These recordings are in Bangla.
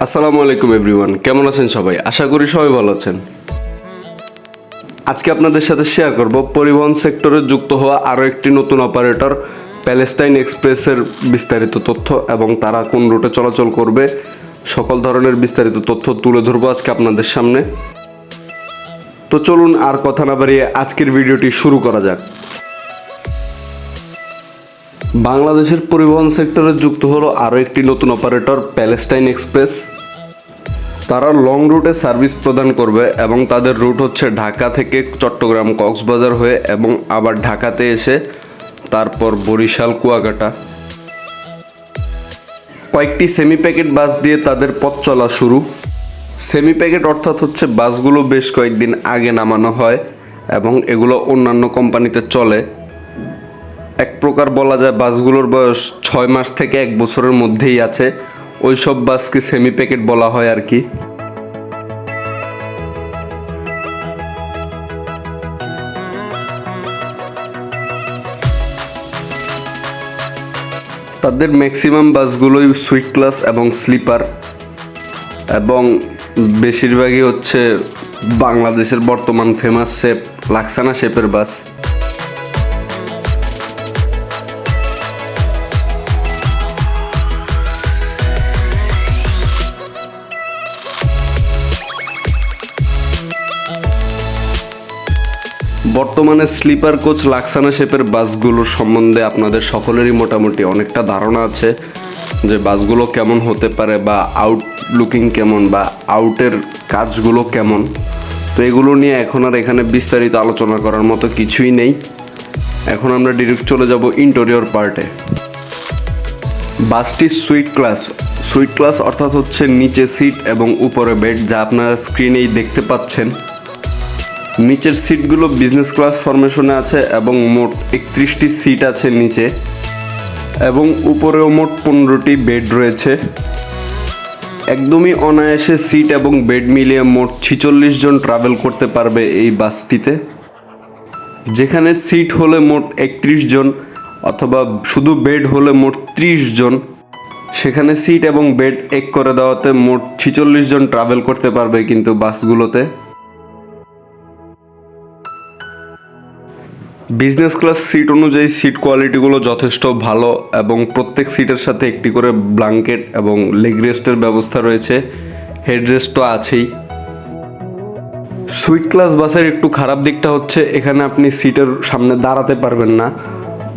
আসসালামু আলাইকুম এভরিওয়ান, কেমন আছেন সবাই? আশা করি সবাই ভালো আছেন। আজকে আপনাদের সাথে শেয়ার করব পরিবহন সেক্টরে যুক্ত হওয়া আরও একটি নতুন অপারেটর প্যালেস্টাইন এক্সপ্রেসের বিস্তারিত তথ্য এবং তারা কোন রুটে চলাচল করবে সকল ধরনের বিস্তারিত তথ্য তুলে ধরবো আজকে আপনাদের সামনে। তো চলুন আর কথা না বাড়িয়ে আজকের ভিডিওটি শুরু করা যাক। বাংলাদেশের পরিবহন সেক্টরে যুক্ত হলো আরও একটি নতুন অপারেটর প্যালেস্টাইন এক্সপ্রেস। তারা লং রুটে সার্ভিস প্রদান করবে এবং তাদের রুট হচ্ছে ঢাকা থেকে চট্টগ্রাম কক্সবাজার হয়ে এবং আবার ঢাকাতে এসে তারপর বরিশাল কুয়াকাটা। কয়েকটি সেমি প্যাকেট বাস দিয়ে তাদের পথ চলা শুরু। সেমি প্যাকেট অর্থাৎ হচ্ছে বাসগুলো বেশ কয়েকদিন আগে নামানো হয় এবং এগুলো অন্যান্য কোম্পানিতে চলে। এক প্রকার বলা যায় বাসগুলোর বয়স 6 মাস থেকে 1 বছরের মধ্যেই আছে, ওই সব বাসকে সেমি প্যাকেট বলা হয় আর কি। তাদের ম্যাক্সিমাম বাসগুলোই সুইট ক্লাস এবং স্লিপার এবং বেশিরভাগই হচ্ছে বাংলাদেশের বর্তমান ফেমাস শেপ লাক্সানা শেপের বাস। বর্তমানে স্লিপার কোচ লাক্সানা শেপের বাসগুলোর সম্বন্ধে আপনাদের সকলেরই মোটামুটি অনেকটা ধারণা আছে যে বাসগুলো কেমন হতে পারে বা আউটলুকিং কেমন বা আউটের কাজগুলো কেমন। তো এগুলো নিয়ে এখন আর এখানে বিস্তারিত আলোচনা করার মতো কিছুই নেই। এখন আমরা ডিরেক্ট চলে যাব ইন্টেরিয়র পার্টে। বাসটি সুইট ক্লাস অর্থাৎ হচ্ছে নিচে সিট এবং উপরে বেড, যা আপনারা স্ক্রিনেই দেখতে পাচ্ছেন। নিচের সিটগুলো বিজনেস ক্লাস ফরমেশনে আছে এবং মোট 31টি সিট আছে নিচে এবং উপরেও মোট 15টি বেড রয়েছে। একদমই অনায়াসে সিট এবং বেড মিলিয়ে মোট 46 জন ট্রাভেল করতে পারবে এই বাসটিতে। যেখানে সিট হলে মোট 31 জন অথবা শুধু বেড হলে মোট 30 জন, সেখানে সিট এবং বেড এক করে দেওয়াতে মোট 46 জন ট্রাভেল করতে পারবে কিন্তু বাসগুলোতে। বিজনেস ক্লাস সিট অনুযায়ী সিট কোয়ালিটিগুলো যথেষ্ট ভালো এবং প্রত্যেক সিটের সাথে একটি করে ব্ল্যাঙ্কেট এবং লেগ রেস্টের ব্যবস্থা রয়েছে, হেডরেস্ট তো আছেই। সুইট ক্লাস বাসের একটু খারাপ দিকটা হচ্ছে এখানে আপনি সিটের সামনে দাঁড়াতে পারবেন না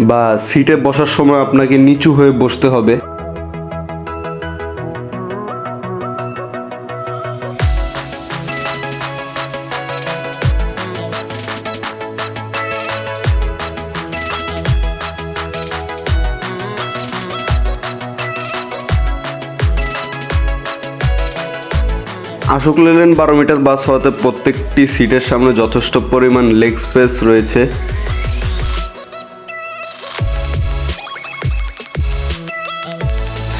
বা সিটে বসার সময় আপনাকে নিচু হয়ে বসতে হবে। আশোক লেল্যান্ড 12 মিটার বাস হওয়াতে প্রত্যেকটি সিটের সামনে যথেষ্ট পরিমাণ লেগ স্পেস রয়েছে।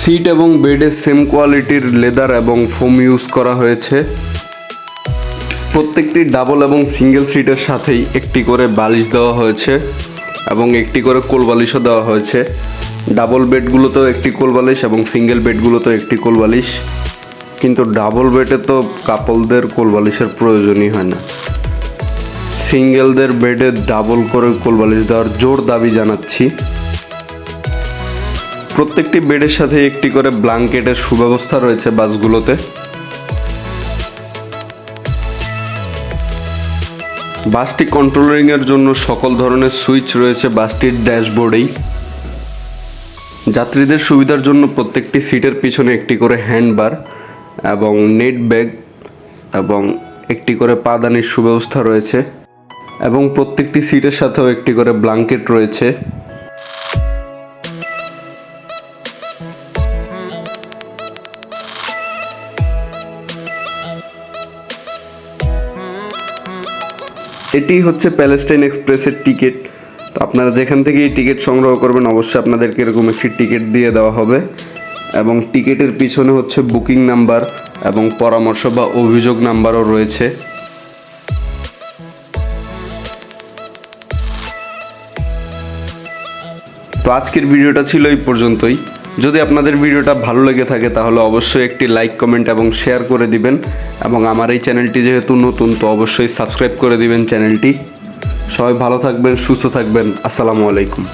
সিট এবং বেডে সেম কোয়ালিটির লেদার এবং ফোম ইউজ করা হয়েছে। প্রত্যেকটি ডাবল এবং সিঙ্গেল সিটের সাথেই একটি করে বালিশ দেওয়া হয়েছে এবং একটি করে কোল বালিশও দেওয়া হয়েছে। ডাবল বেডগুলোতেও একটি কোল বালিশ এবং সিঙ্গেল বেডগুলোতেও একটি কোল বালিশ, কিন্তু ডাবল বেডে তো কাপলদের কোলবালিশের প্রয়োজনই হয় না। সিঙ্গেলদের বেডে ডাবল করে কোলবালিশ দেওয়ার জোর দাবি জানাচ্ছি। প্রত্যেকটি বেডের সাথে একটি করে ব্ল্যাঙ্কেটের সুব্যবস্থা রয়েছে বাসগুলোতে। বাসটি কন্ট্রোলিংয়ের জন্য সকল ধরনের সুইচ রয়েছে বাসটির ড্যাশবোর্ডেই। যাত্রীদের সুবিধার জন্য প্রত্যেকটি সিটের পিছনে একটি করে হ্যান্ডবার এবং নেট ব্যাগ এবং একটি করে পাদানির সুব্যবস্থা রয়েছে এবং প্রত্যেকটি সিটের সাথেও একটি করে ব্ল্যাঙ্কেট রয়েছে। এটি হচ্ছে প্যালেস্টাইন এক্সপ্রেসের টিকিট। তো আপনারা যেখান থেকে এই টিকিট সংগ্রহ করবেন অবশ্যই আপনাদেরকে এরকম একটি টিকিট দিয়ে দেওয়া হবে এবং টিকিটের পিছনে হচ্ছে বুকিং নাম্বার এবং পরামর্শ বা অভিযোগ নাম্বারও রয়েছে। তো আজকের ভিডিওটা ছিল এই পর্যন্তই। যদি আপনাদের ভিডিওটা ভালো লেগে থাকে তাহলে অবশ্যই একটি লাইক, কমেন্ট এবং শেয়ার করে দিবেন এবং আমার এই চ্যানেলটি যেহেতু নতুন তো অবশ্যই সাবস্ক্রাইব করে দিবেন চ্যানেলটি। সবাই ভালো থাকবেন, সুস্থ থাকবেন। আসসালামু আলাইকুম।